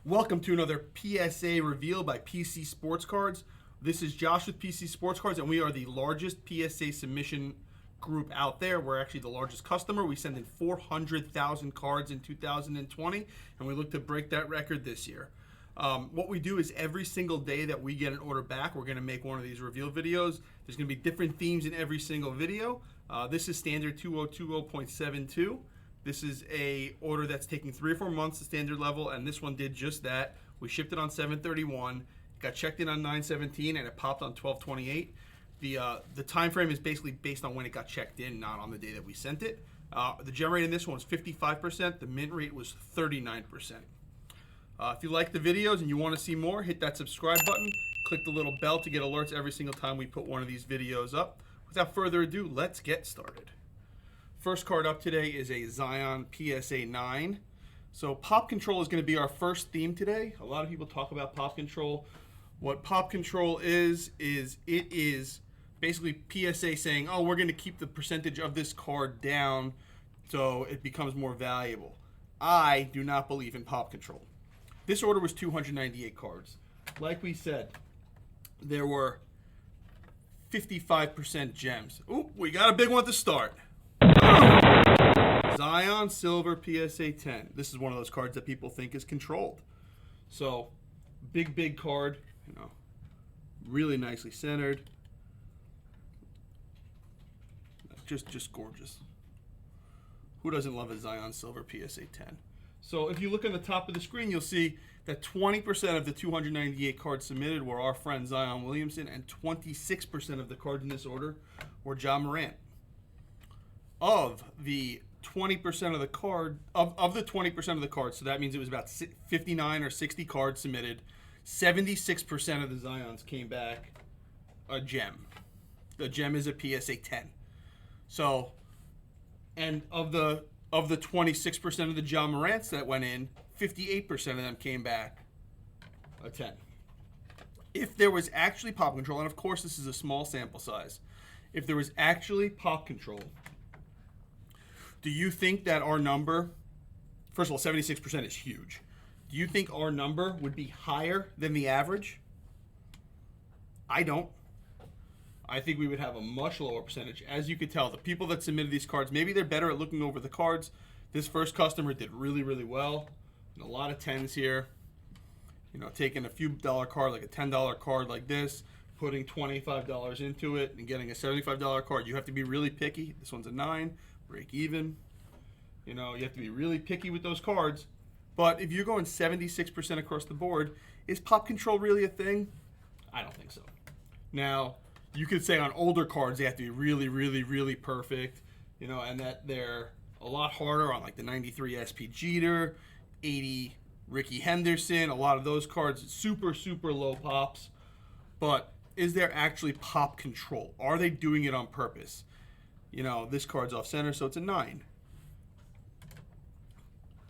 Welcome to another PSA Reveal by PC Sportscards. This is Josh with PC Sportscards, and we are the largest PSA submission group out there. We're actually the largest customer. We sent in 400,000 cards in 2020, and we look to break that record this year. What we do is every single day that we get an order back, we're going to make one of these reveal videos. There's going to be different themes in every single video. This is standard 2020.72. This is a order that's taking 3 or 4 months, the standard level, and this one did just that. We shipped it on 7/31, got checked in on 9/17, and it popped on 12/28. The time frame is basically based on when it got checked in, not on the day that we sent it. The gem rate in this one was 55%. The mint rate was 39%. If you like the videos and you want to see more, hit that subscribe button. Click the little bell to get alerts every single time we put one of these videos up. Without further ado, let's get started. First card up today is a Zion PSA 9. So pop control is going to be our first theme today. A lot of people talk about pop control. What pop control is it is basically PSA saying, oh, we're going to keep the percentage of this card down so it becomes more valuable. I do not believe in pop control. This order was 298 cards. Like we said, there were 55% gems. Ooh, we got a big one to start. Zion Silver PSA 10. This is one of those cards that people think is controlled. So, big card, really nicely centered. Just gorgeous. Who doesn't love a Zion Silver PSA 10? So, if you look on the top of the screen, you'll see that 20% of the 298 cards submitted were our friend Zion Williamson, and 26% of the cards in this order were Ja Morant. Of the 20% of the card, of the 20% of the cards, so that means it was about 59 or 60 cards submitted, 76% of the Zions came back a gem. The gem is a PSA 10. So, and of the 26% of the Ja Morants that went in, 58% of them came back a 10. If there was actually pop control, and of course this is a small sample size, if there was actually pop control, do you think that our number, first of all, 76% is huge. Do you think our number would be higher than the average? I don't. I think we would have a much lower percentage. As you could tell, the people that submitted these cards, maybe they're better at looking over the cards. This first customer did really well. And a lot of 10s here. Taking a few dollar card, like a $10 card like this, putting $25 into it, and getting a $75 card. You have to be really picky. This one's a 9. Break even. You have to be really picky with those cards. But if you're going 76% across the board, is pop control really a thing? I don't think so. Now, you could say on older cards they have to be really perfect, and that they're a lot harder on like the 93 SP Jeter, 80 Ricky Henderson, a lot of those cards, super low pops. But is there actually pop control? Are they doing it on purpose? This card's off center, so it's a 9.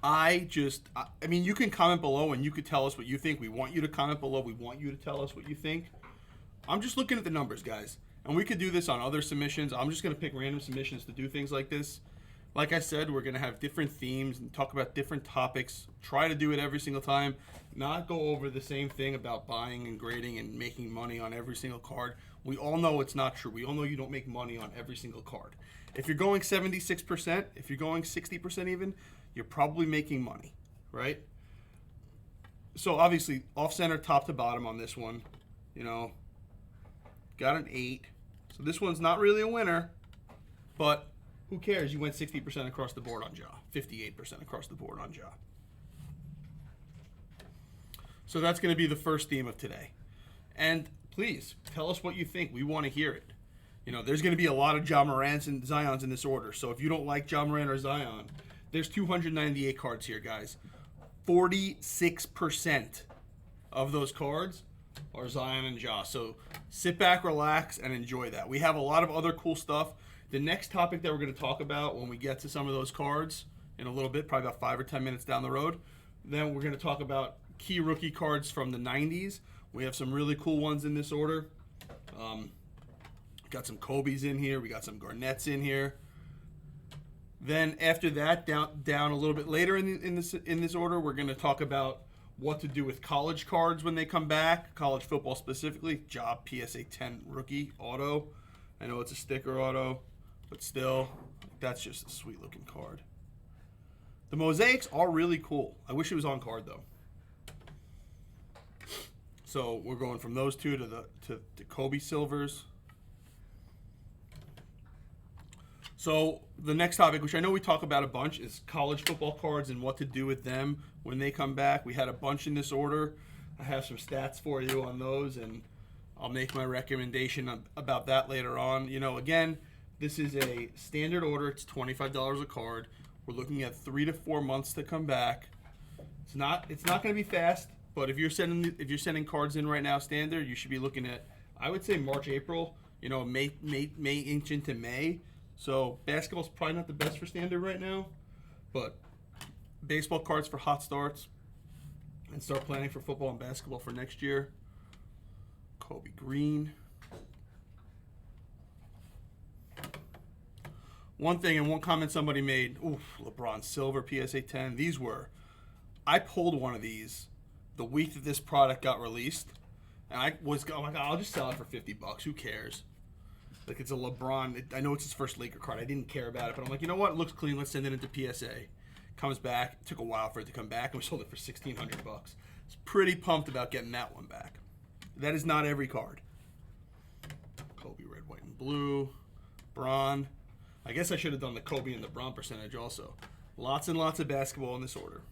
I mean, you can comment below and you could tell us what you think. We want you to comment below. We want you to tell us what you think. I'm just looking at the numbers, guys. And we could do this on other submissions. I'm just going to pick random submissions to do things like this. Like I said, we're going to have different themes and talk about different topics. Try to do it every single time. Not go over the same thing about buying and grading and making money on every single card. We all know it's not true. We all know you don't make money on every single card. If you're going 76%, if you're going 60% even, you're probably making money, right? So obviously, off-center, top to bottom on this one, got an 8. So this one's not really a winner, but who cares? You went 60% across the board on Ja, 58% across the board on Ja. So that's going to be the first theme of today. And please, tell us what you think. We want to hear it. There's going to be a lot of Ja Morants and Zions in this order. So if you don't like Ja Morant or Zion, there's 298 cards here, guys. 46% of those cards are Zion and Ja. So sit back, relax, and enjoy that. We have a lot of other cool stuff. The next topic that we're going to talk about when we get to some of those cards in a little bit, probably about 5 or 10 minutes down the road, then we're going to talk about key rookie cards from the 90s. We have some really cool ones in this order. Got some Kobe's in here. We got some Garnett's in here. Then after that, down a little bit later in this order, we're going to talk about what to do with college cards when they come back, college football specifically. Job PSA 10 rookie auto. I know it's a sticker auto, but still, that's just a sweet looking card. The mosaics are really cool. I wish it was on card though. So we're going from those two to the Kobe silvers. So the next topic, which I know we talk about a bunch, is college football cards and what to do with them when they come back. We had a bunch in this order. I have some stats for you on those, and I'll make my recommendation about that later on. You know, again, this is a standard order. It's $25 a card. We're looking at 3 to 4 months to come back. It's not going to be fast, but if you're sending cards in right now standard, you should be looking at, I would say, March, April. You know, May inch into May. So basketball's probably not the best for standard right now, but baseball cards for hot starts, and start planning for football and basketball for next year. Kobe Green. One thing and one comment somebody made, Lebron Silver PSA 10. I pulled one of these the week that this product got released, and I'm like, I'll just sell it for $50. Who cares? Like, it's a LeBron. I know it's his first Laker card. I didn't care about it, but I'm like, you know what? It looks clean. Let's send it into PSA. Comes back. It took a while for it to come back, and we sold it for $1,600. I was pretty pumped about getting that one back. That is not every card. Kobe red, white, and blue. Bron. I guess I should have done the Kobe and the Bron percentage also. Lots and lots of basketball in this order.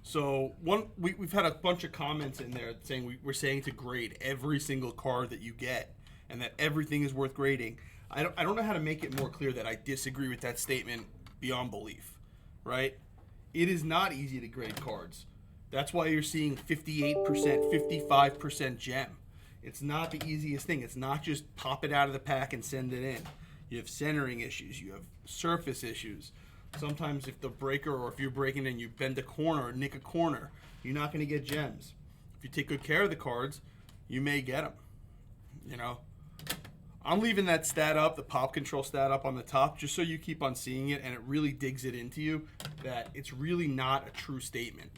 So we've had a bunch of comments in there saying we're saying to grade every single card that you get and that everything is worth grading. I don't know how to make it more clear that I disagree with that statement beyond belief, right? It is not easy to grade cards. That's why you're seeing 58%, 55% gem. It's not the easiest thing. It's not just pop it out of the pack and send it in. You have centering issues. You have surface issues. Sometimes if the breaker, or if you're breaking and you bend a corner or nick a corner, you're not going to get gems. If you take good care of the cards, you may get them. You know, I'm leaving that stat up, the pop control stat up on the top, just so you keep on seeing it and it really digs it into you that it's really not a true statement.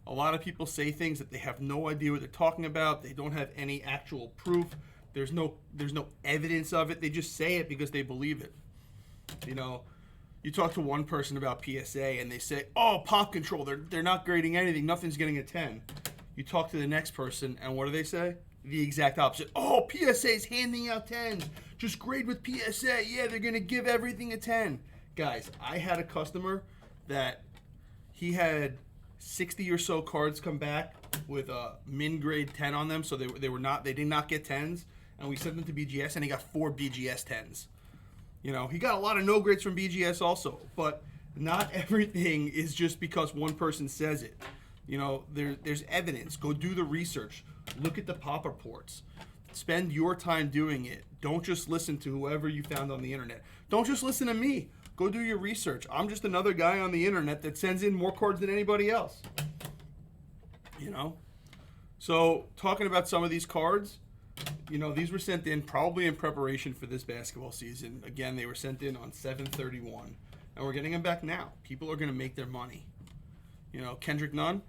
A lot of people say things that they have no idea what they're talking about. They don't have any actual proof. There's no evidence of it. They just say it because they believe it. You know, you talk to one person about PSA and they say, oh, pop control, they're not grading anything, nothing's getting a 10. You talk to the next person and what do they say? The exact opposite. Oh, PSA's handing out 10s. Just grade with PSA. Yeah, they're going to give everything a 10. Guys, I had a customer that he had 60 or so cards come back with a min grade 10 on them, so they did not get 10s, and we sent them to BGS and he got 4 BGS 10s. You know, he got a lot of no grades from BGS also, but not everything is just because one person says it. You know, there's evidence. Go do the research. Look at the pop reports. Spend your time doing it. Don't just listen to whoever you found on the internet. Don't just listen to me. Go do your research. I'm just another guy on the internet that sends in more cards than anybody else. You know? So, talking about some of these cards, you know, these were sent in probably in preparation for this basketball season. Again, they were sent in on 7/31, and we're getting them back now. People are going to make their money. You know, Kendrick Nunn,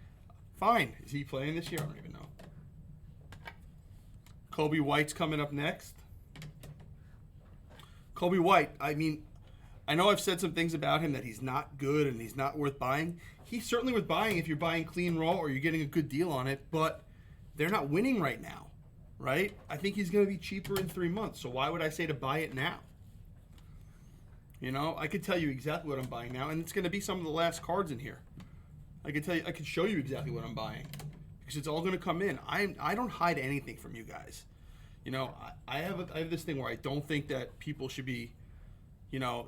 fine. Is he playing this year? I don't even know. Kobe White's coming up next. Kobe White, I mean, I know I've said some things about him that he's not good and he's not worth buying. He's certainly worth buying if you're buying clean raw or you're getting a good deal on it, but they're not winning right now, right? I think he's going to be cheaper in 3 months, so why would I say to buy it now? You know, I could tell you exactly what I'm buying now, and it's going to be some of the last cards in here. I could show you exactly what I'm buying because it's all going to come in. I don't hide anything from you guys. You know, I have this thing where I don't think that people should be, you know,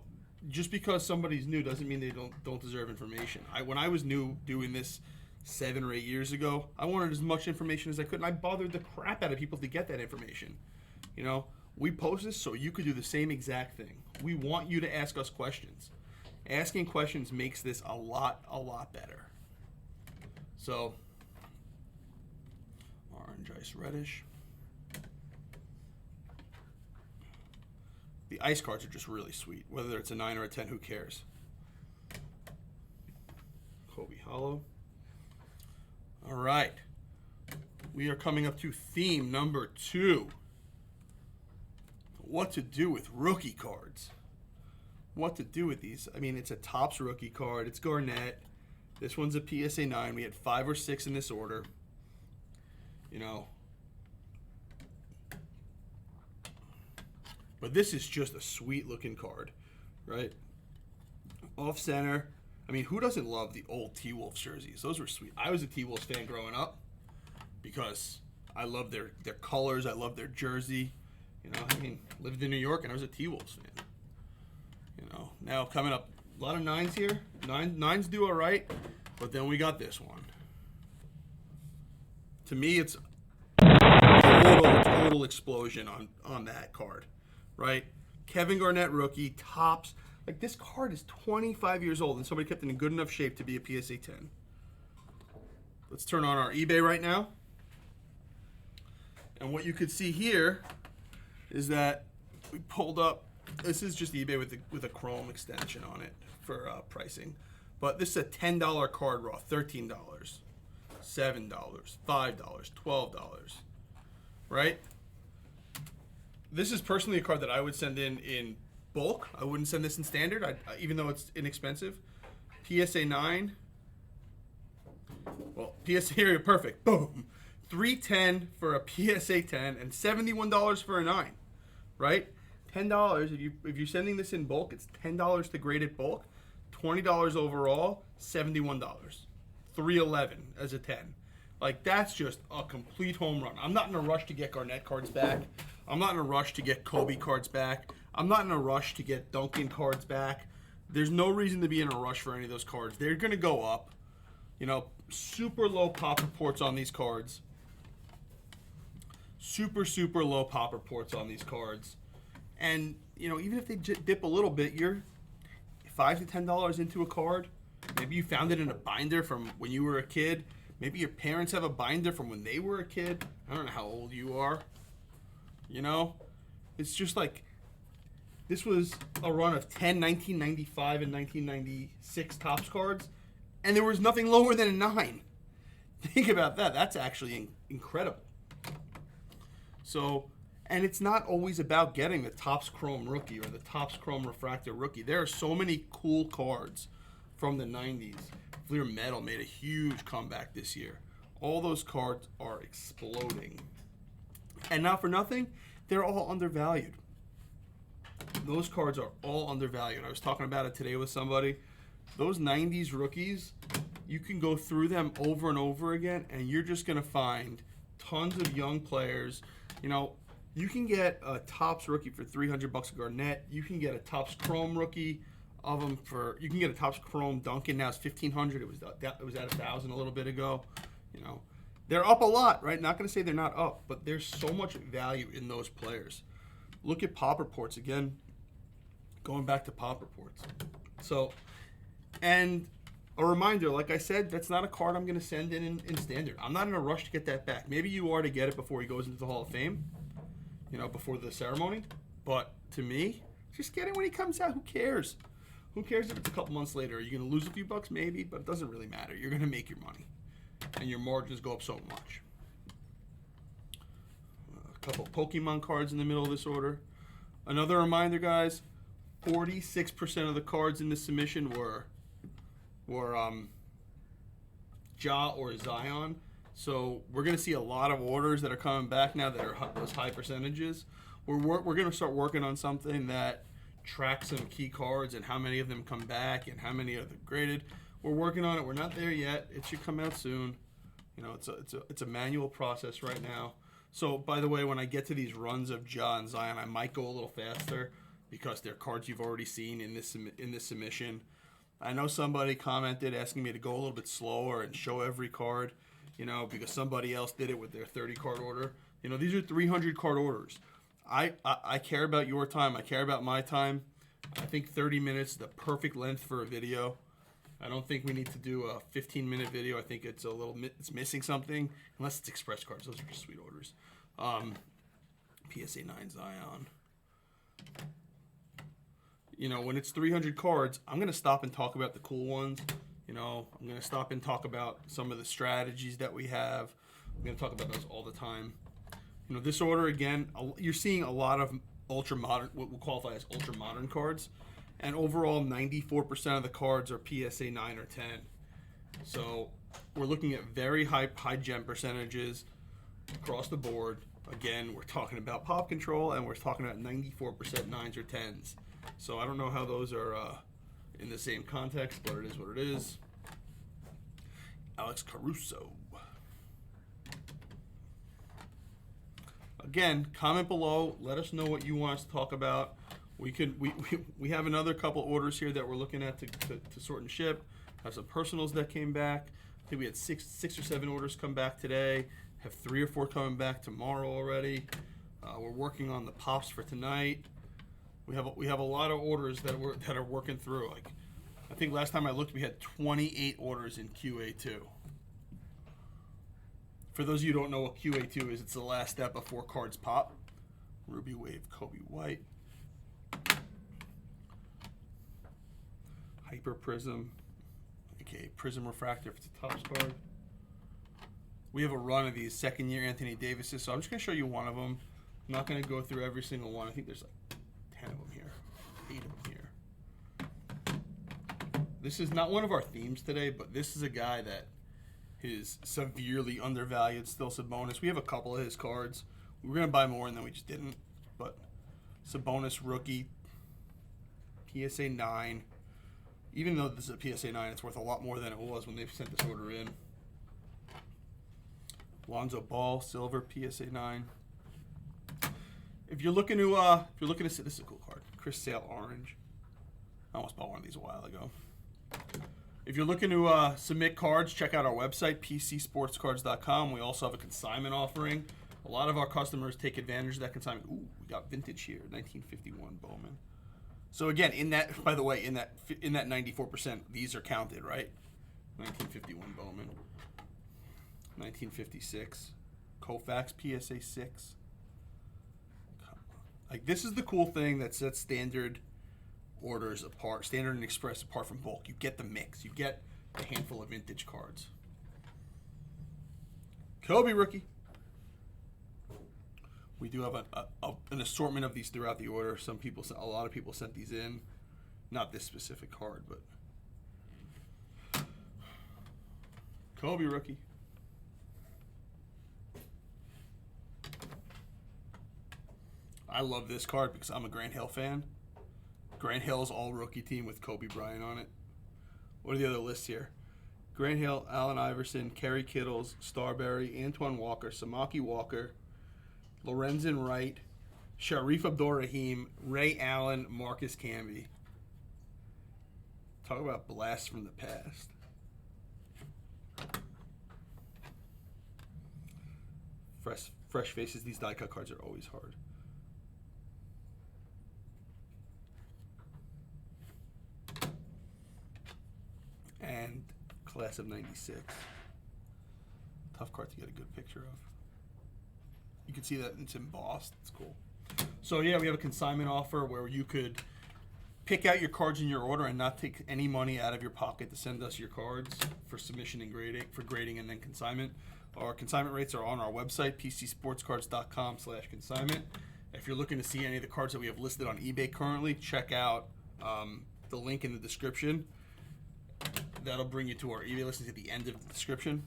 just because somebody's new doesn't mean they don't deserve information. When I was new doing this 7 or 8 years ago, I wanted as much information as I could, and I bothered the crap out of people to get that information. You know, we post this so you could do the same exact thing. We want you to ask us questions. Asking questions makes this a lot better. So, orange, ice, reddish. The ice cards are just really sweet. Whether it's a 9 or a 10, who cares? Kobe Hollow. All right. We are coming up to theme number 2. What to do with rookie cards. What to do with these. I mean, it's a Topps rookie card. It's Garnett. This one's a PSA 9. We had 5 or 6 in this order. You know. But this is just a sweet looking card, right? Off center. I mean, who doesn't love the old T-Wolves jerseys? Those were sweet. I was a T-Wolves fan growing up because I love their colors. I love their jersey. You know, I mean, lived in New York and I was a T-Wolves fan. You know, now coming up, a lot of 9s here. Nines do all right, but then we got this one. To me, it's total explosion on that card, right? Kevin Garnett rookie, Topps. Like, this card is 25 years old and somebody kept it in good enough shape to be a PSA 10. Let's turn on our eBay right now. And what you could see here is that we pulled up, this is just eBay with a Chrome extension on it for pricing. But this is a $10 card raw, $13, $7, $5, $12, right? This is personally a card that I would send in bulk. I wouldn't send this in standard, even though it's inexpensive. PSA 9. Well, PSA here, perfect. Boom. $310 for a PSA 10 and $71 for a 9, right? $10. If you're sending this in bulk, it's $10 to grade it bulk, $20 overall, $71. $311 as a 10. Like, that's just a complete home run. I'm not in a rush to get Garnett cards back. I'm not in a rush to get Kobe cards back. I'm not in a rush to get Duncan cards back. There's no reason to be in a rush for any of those cards. They're going to go up. You know, super low pop reports on these cards. Super low pop reports on these cards. And, you know, even if they dip a little bit, you're $5 to $10 into a card. Maybe you found it in a binder from when you were a kid. Maybe your parents have a binder from when they were a kid. I don't know how old you are. You know? It's just like, this was a run of 10 1995 and 1996 Topps cards, and there was nothing lower than a 9. Think about that. That's actually incredible. So, and it's not always about getting the Topps Chrome rookie or the Topps Chrome Refractor rookie. There are so many cool cards from the 90s. Fleer Metal made a huge comeback this year. All those cards are exploding. And not for nothing, they're all undervalued. Those cards are all undervalued. I was talking about it today with somebody. Those 90s rookies, you can go through them over and over again, and you're just going to find tons of young players. You know, you can get a Topps rookie for $300 a Garnett. You can get a Topps Chrome rookie of them for. You can get a Topps Chrome Duncan. Now it's $1,500. It was at $1,000 a little bit ago. You know, they're up a lot, right? Not going to say they're not up, but there's so much value in those players. Look at pop reports again. Going back to pop reports. So, and a reminder, like I said, that's not a card I'm going to send in standard. I'm not in a rush to get that back. Maybe you are to get it before he goes into the Hall of Fame, you know, before the ceremony. But to me, just get it when he comes out. Who cares? Who cares if it's a couple months later? Are you going to lose a few bucks? Maybe, but it doesn't really matter. You're going to make your money, and your margins go up so much. A couple Pokemon cards in the middle of this order. Another reminder, guys, 46% of the cards in this submission were Ja or Zion. So we're going to see a lot of orders that are coming back now that are those high percentages. We're going to start working on something that tracks some key cards and how many of them come back and how many are graded. We're working on it. We're not there yet. It should come out soon. You know, it's a manual process right now. So, by the way, when I get to these runs of Ja and Zion, I might go a little faster because they're cards you've already seen in this submission. I know somebody commented asking me to go a little bit slower and show every card, you know, because somebody else did it with their 30-card order. You know, these are 300-card orders. I care about your time. I care about my time. I think 30 minutes is the perfect length for a video. I don't think we need to do a 15-minute video. I think it's it's missing something, unless it's express cards. Those are just sweet orders. PSA 9 Zion. You know, when it's 300 cards, I'm going to stop and talk about the cool ones. You know, I'm going to stop and talk about some of the strategies that we have. I'm going to talk about those all the time. You know, this order, again, you're seeing a lot of ultra modern, what we'll qualify as ultra modern cards. And overall, 94% of the cards are PSA 9 or 10. So we're looking at very high gem percentages across the board. Again, we're talking about pop control, and we're talking about 94% 9s or 10s. So I don't know how those are in the same context, but it is what it is. Alex Caruso. Again, comment below. Let us know what you want us to talk about. We have another couple orders here that we're looking at to sort and ship. Have some personals that came back. I think we had six or seven orders come back today. Have 3 or 4 coming back tomorrow already. We're working on the pops for tonight. We have a lot of orders that are working through. Like, I think last time I looked, we had 28 orders in QA2. For those of you who don't know what QA2 is, it's the last step before cards pop. Ruby Wave, Kobe White, Hyper Prism, aka Prism Refractor if it's a Topps card. We have a run of these second-year Anthony Davises, so I'm just going to show you one of them. I'm not going to go through every single one. I think there's like 10 of them here, 8 of them here. This is not one of our themes today, but this is a guy that is severely undervalued. Still Sabonis. We have a couple of his cards. We were going to buy more, and then we just didn't. But Sabonis rookie, PSA 9. Even though this is a PSA 9, it's worth a lot more than it was when they sent this order in. Lonzo Ball, silver, PSA 9. If you're looking to this is a cool card. Chris Sale, orange. I almost bought one of these a while ago. If you're looking to submit cards, check out our website, PCSportscards.com. We also have a consignment offering. A lot of our customers take advantage of that consignment. Ooh, we got vintage here, 1951 Bowman. So again, in that, by the way, in that 94%, these are counted, right? 1951 Bowman. 1956 Koufax PSA 6. Like, this is the cool thing that sets standard orders apart, standard and express apart from bulk. You get the mix. You get a handful of vintage cards. Kobe rookie. We do have an assortment of these throughout the order. A lot of people sent these in. Not this specific card, but Kobe rookie. I love this card because I'm a Grant Hill fan. Grant Hill's all rookie team with Kobe Bryant on it. What are the other lists here? Grant Hill, Allen Iverson, Kerry Kittles, Starberry, Antoine Walker, Samaki Walker, Lorenzen Wright, Sharif Abdur-Rahim, Ray Allen, Marcus Camby. Talk about blasts from the past. Fresh faces. These die cut cards are always hard. And class of 96. Tough card to get a good picture of. You can see that it's embossed. It's cool. So yeah, we have a consignment offer where you could pick out your cards in your order and not take any money out of your pocket to send us your cards for submission and grading and then consignment. Our consignment rates are on our website, PCSportscards.com/consignment. If you're looking to see any of the cards that we have listed on eBay currently, check out the link in the description. That'll bring you to our eBay listings at the end of the description.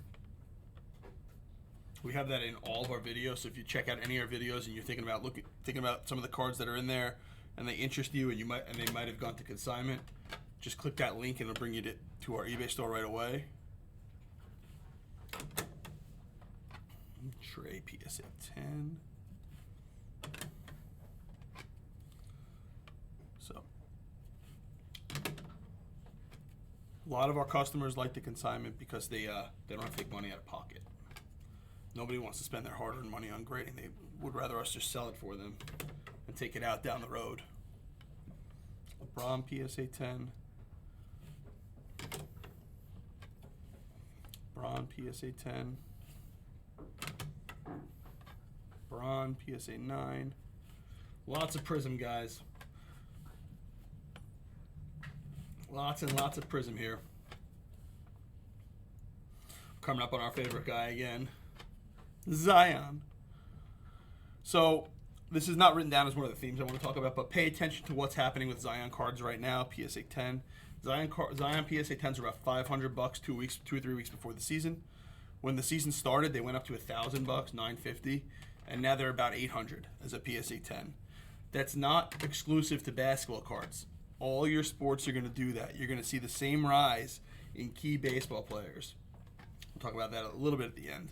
We have that in all of our videos, so if you check out any of our videos and you're thinking about some of the cards that are in there and they interest you and they might have gone to consignment, just click that link and it'll bring you to our eBay store right away. Trey PSA 10. So a lot of our customers like the consignment because they don't have to take money out of pocket. Nobody wants to spend their hard-earned money on grading. They would rather us just sell it for them and take it out down the road. LeBron PSA 10. LeBron PSA 10. LeBron PSA 9. Lots of Prism, guys. Lots and lots of Prism here. Coming up on our favorite guy again, Zion. So this is not written down as one of the themes I want to talk about, but pay attention to what's happening with Zion cards right now. PSA 10. Zion PSA 10s are about $500 2 or 3 weeks before the season. When the season started, they went up to $1,000, $950, and now they're about $800 as a PSA 10. That's not exclusive to basketball cards. All your sports are going to do that. You're going to see the same rise in key baseball players. We'll talk about that a little bit at the end.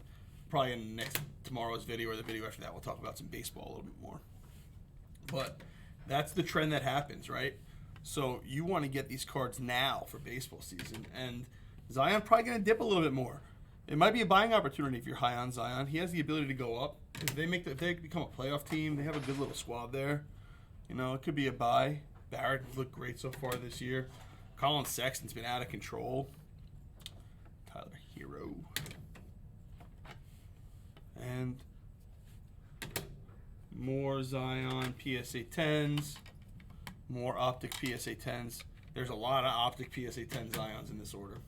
Probably in tomorrow's video or the video after that, we'll talk about some baseball a little bit more. But that's the trend that happens, right? So you want to get these cards now for baseball season, and Zion probably going to dip a little bit more. It might be a buying opportunity if you're high on Zion. He has the ability to go up. If they become a playoff team, they have a good little squad there. You know, it could be a buy. Barrett looked great so far this year. Colin Sexton's been out of control. Tyler Hero. And more Zion PSA 10s. More Optic PSA 10s. There's a lot of Optic PSA 10 Zions in this order.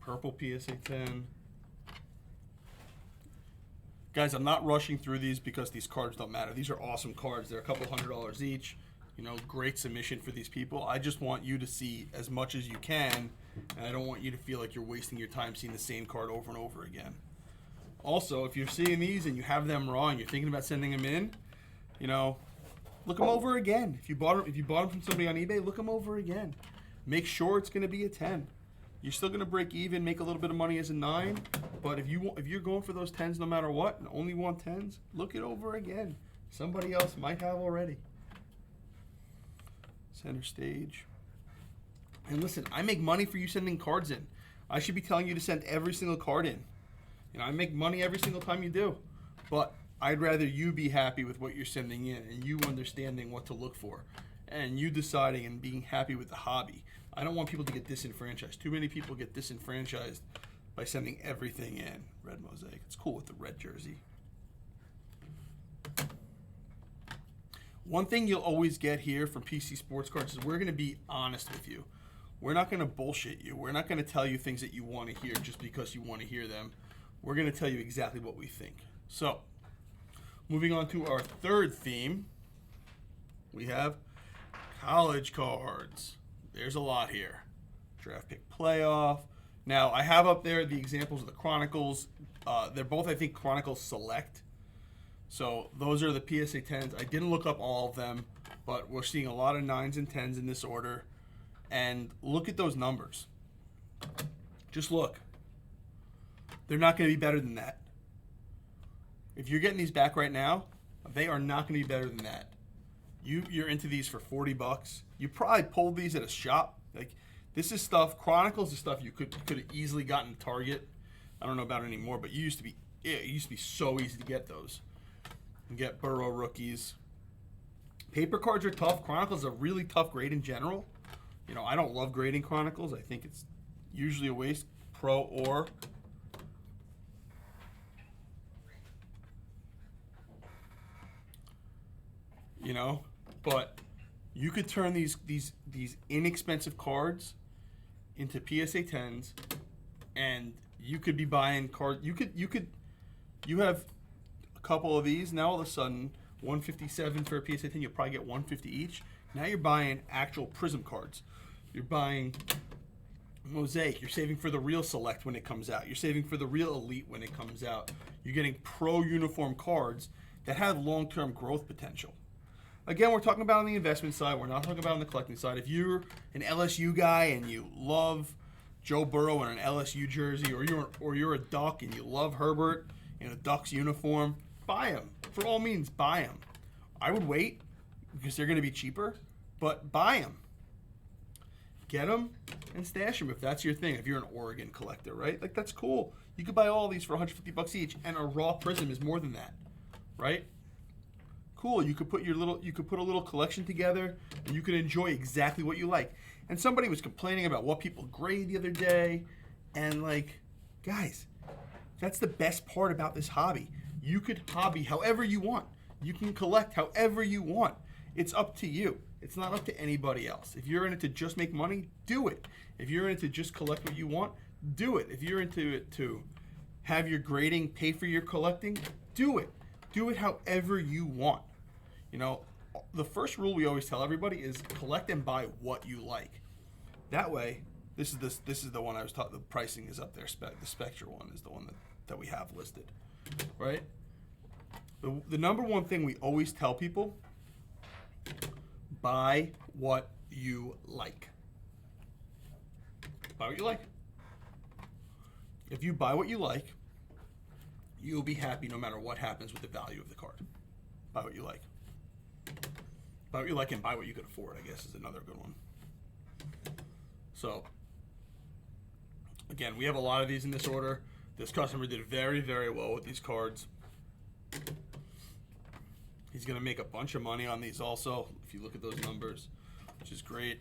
Purple PSA 10. Guys, I'm not rushing through these because these cards don't matter. These are awesome cards. They're a couple $100 each. You know, great submission for these people. I just want you to see as much as you can, and I don't want you to feel like you're wasting your time seeing the same card over and over again. Also, if you're seeing these and you have them raw and you're thinking about sending them in, you know, look them over again. If you bought them from somebody on eBay, look them over again. Make sure it's going to be a 10. You're still going to break even, make a little bit of money as a 9, but if you're going for those 10s no matter what and only want 10s, look it over again. Somebody else might have already. Center stage. And listen, I make money for you sending cards in. I should be telling you to send every single card in. You know, I make money every single time you do, but I'd rather you be happy with what you're sending in and you understanding what to look for and you deciding and being happy with the hobby. I don't want people to get disenfranchised. Too many people get disenfranchised by sending everything in. Red mosaic. It's cool with the red jersey. One thing you'll always get here from PC Sportscards is we're going to be honest with you. We're not going to bullshit you. We're not going to tell you things that you want to hear just because you want to hear them. We're going to tell you exactly what we think. So, moving on to our third theme, we have college cards. There's a lot here. Draft pick playoff. Now, I have up there the examples of the Chronicles. They're both, I think, Chronicles Select. So those are the PSA 10s. I didn't look up all of them, but we're seeing a lot of 9s and 10s in this order. And look at those numbers. Just look. They're not going to be better than that. If you're getting these back right now, they are not going to be better than that. You're into these for $40. You probably pulled these at a shop. Like, this is stuff. Chronicles is stuff you could have easily gotten at Target. I don't know about it anymore, but it used to be so easy to get those. You get Burrow rookies. Paper cards are tough. Chronicles are really tough grade in general. You know, I don't love grading Chronicles. I think it's usually a waste. Pro or you know, but you could turn these inexpensive cards into PSA 10s, and you could be buying cards. You have a couple of these. Now all of a sudden, $157 for a PSA 10. You'll probably get $150 each. Now you're buying actual Prism cards. You're buying Mosaic. You're saving for the real Select when it comes out. You're saving for the real Elite when it comes out. You're getting pro uniform cards that have long-term growth potential. Again, we're talking about on the investment side. We're not talking about on the collecting side. If you're an LSU guy and you love Joe Burrow in an LSU jersey, or you're a Duck and you love Herbert in a Ducks uniform, buy them. For all means, buy them. I would wait because they're going to be cheaper, but buy them. Get them and stash them if that's your thing. If you're an Oregon collector, right? Like, that's cool. You could buy all these for $150 each, and a raw Prism is more than that, right? Cool. You could put a little collection together, and you could enjoy exactly what you like. And somebody was complaining about what people grade the other day, and like, guys, that's the best part about this hobby. You could hobby however you want. You can collect however you want. It's up to you. It's not up to anybody else. If you're in it to just make money, do it. If you're in it to just collect what you want, do it. If you're into it to have your grading pay for your collecting, do it. Do it however you want. You know, the first rule we always tell everybody is collect and buy what you like. That way, this is the one I was taught. The pricing is up there. The Spectre one is the one that we have listed, right? The number one thing we always tell people: buy what you like. Buy what you like. If you buy what you like, you'll be happy no matter what happens with the value of the card. Buy what you like. Buy what you like and buy what you can afford, I guess, is another good one. So, again, we have a lot of these in this order. This customer did very, very well with these cards. He's going to make a bunch of money on these also, if you look at those numbers, which is great.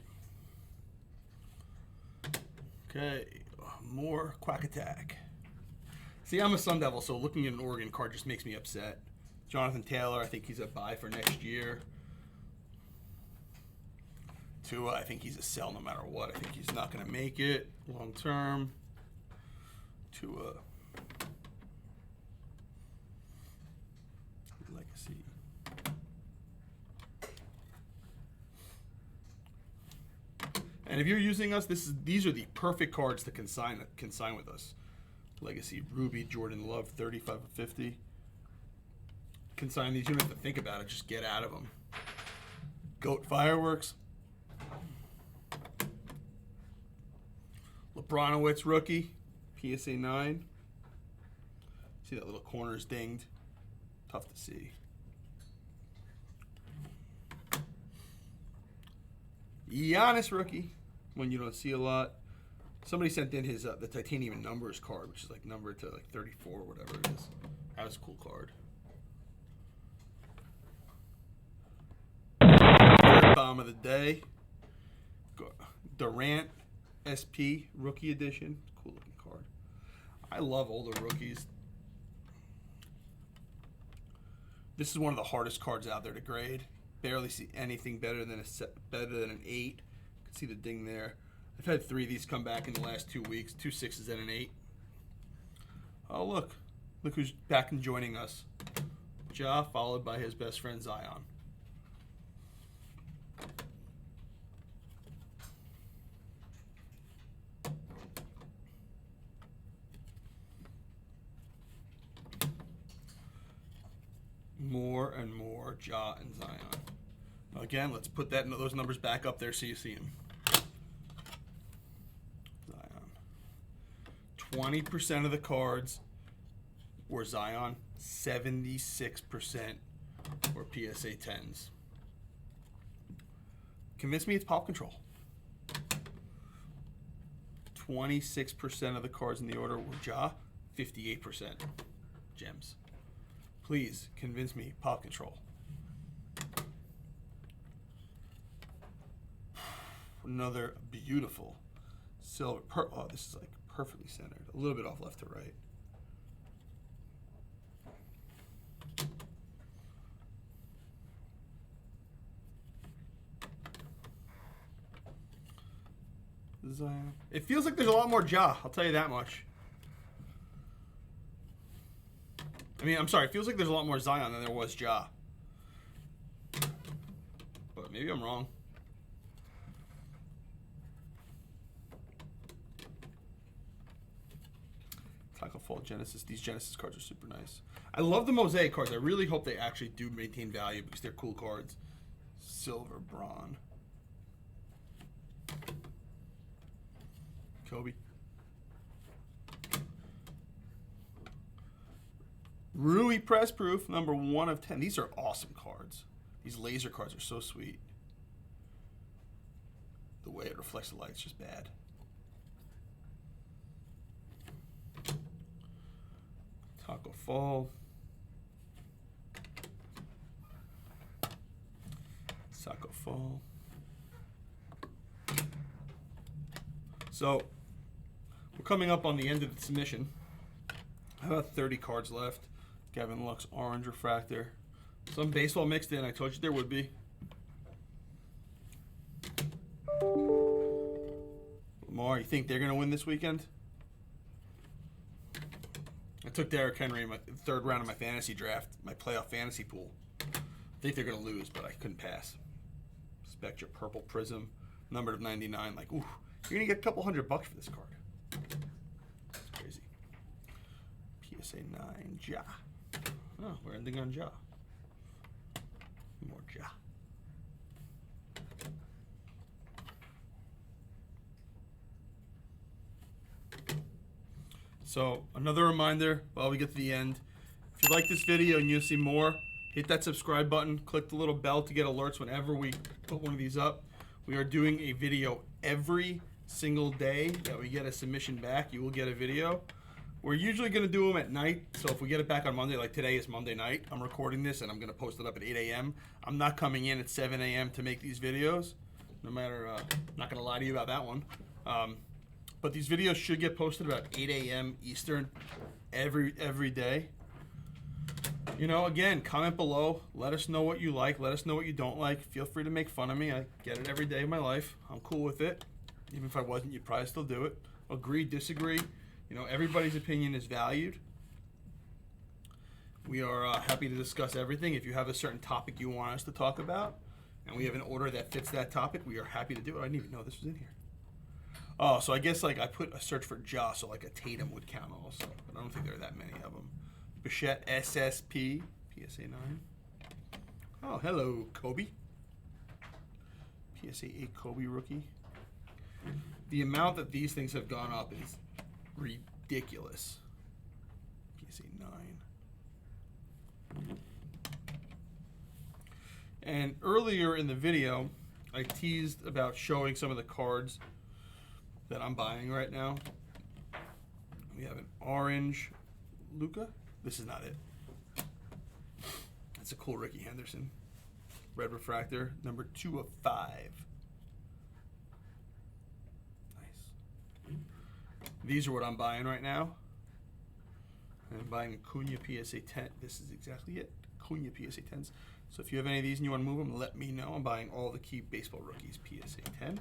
Okay, more Quack Attack. See, I'm a Sun Devil, so looking at an Oregon card just makes me upset. Jonathan Taylor, I think he's a buy for next year. Tua, I think he's a sell no matter what. I think he's not going to make it long term. Tua. Legacy. And if you're using us, these are the perfect cards to consign with us. Legacy, Ruby, Jordan Love, 35 of 50. Consign these. You don't have to think about it. Just get out of them. Goat Fireworks. Lebronowitz rookie, PSA 9. See that little corner's dinged. Tough to see. Giannis rookie, one you don't see a lot. Somebody sent in his the titanium numbers card, which is like numbered to like 34 or whatever it is. That was a cool card. Third bomb of the day. Durant SP rookie edition. Cool looking card. I love older rookies. This is one of the hardest cards out there to grade. Barely see anything better than an 8. You can see the ding there. I've had 3 of these come back in the last 2 weeks. 2 6s and an 8. Oh, look who's back and joining us. Ja, followed by his best friend Zion. More and more Ja and Zion. Again, let's put those numbers back up there so you see them. Zion. 20% of the cards were Zion. 76% were PSA 10s. Convince me it's Pop Control. 26% of the cards in the order were Ja. 58% Gems. Please convince me, Pop Control. Another beautiful silver. Oh, this is like perfectly centered. A little bit off left to right. Zion. It feels like there's a lot more Ja, I'll tell you that much. I mean, I'm sorry, it feels like there's a lot more Zion than there was Ja. But maybe I'm wrong. Tackle Fall Genesis. These Genesis cards are super nice. I love the Mosaic cards. I really hope they actually do maintain value because they're cool cards. Silver Braun. Kobe. Rui Press Proof, number 1 of 10. These are awesome cards. These laser cards are so sweet. The way it reflects the light is just bad. Taco Fall. Taco Fall. So, we're coming up on the end of the submission. About 30 cards left. Gavin Lux, Orange Refractor. Some baseball mixed in. I told you there would be. Lamar, you think they're going to win this weekend? I took Derrick Henry in my third round of my fantasy draft, my playoff fantasy pool. I think they're going to lose, but I couldn't pass. Spectre Purple Prism, numbered of 99. Like, ooh, you're going to get a couple $100 for this card. That's crazy. PSA 9, Ja. Oh, we're ending on Ja. More Ja. So another reminder while we get to the end, if you like this video and you see more, hit that subscribe button, click the little bell to get alerts whenever we put one of these up. We are doing a video every single day that we get a submission back. You will get a video. We're usually going to do them at night, so if we get it back on Monday, like today is Monday night, I'm recording this and I'm going to post it up at 8 a.m. I'm not coming in at 7 a.m. to make these videos, no matter, I'm not going to lie to you about that one. But these videos should get posted about 8 a.m. Eastern every day. You know, again, comment below. Let us know what you like. Let us know what you don't like. Feel free to make fun of me. I get it every day of my life. I'm cool with it. Even if I wasn't, you'd probably still do it. Agree, disagree. You know, everybody's opinion is valued. We are happy to discuss everything. If you have a certain topic you want us to talk about, and we have an order that fits that topic, we are happy to do it. I didn't even know this was in here. Oh, so I guess like I put a search for Ja, so like a Tatum would count also. But I don't think there are that many of them. Bichette SSP, PSA 9. Oh, hello, Kobe. PSA 8 Kobe rookie. The amount that these things have gone up is ridiculous. PSA 9. And earlier in the video, I teased about showing some of the cards that I'm buying right now. We have an orange Luka. This is not it. That's a cool Ricky Henderson. Red refractor, number 2 of 5. Nice. These are what I'm buying right now. I'm buying a Cunha PSA 10. This is exactly it. Cunha PSA 10s. So if you have any of these and you want to move them, let me know. I'm buying all the key baseball rookies PSA 10.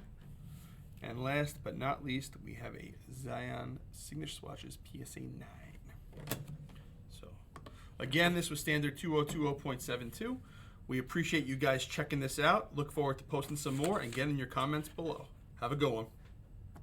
And last but not least, we have a Zion Signature Swatches PSA 9. So, again, this was standard 2020.72. We appreciate you guys checking this out. Look forward to posting some more and getting your comments below. Have a good one.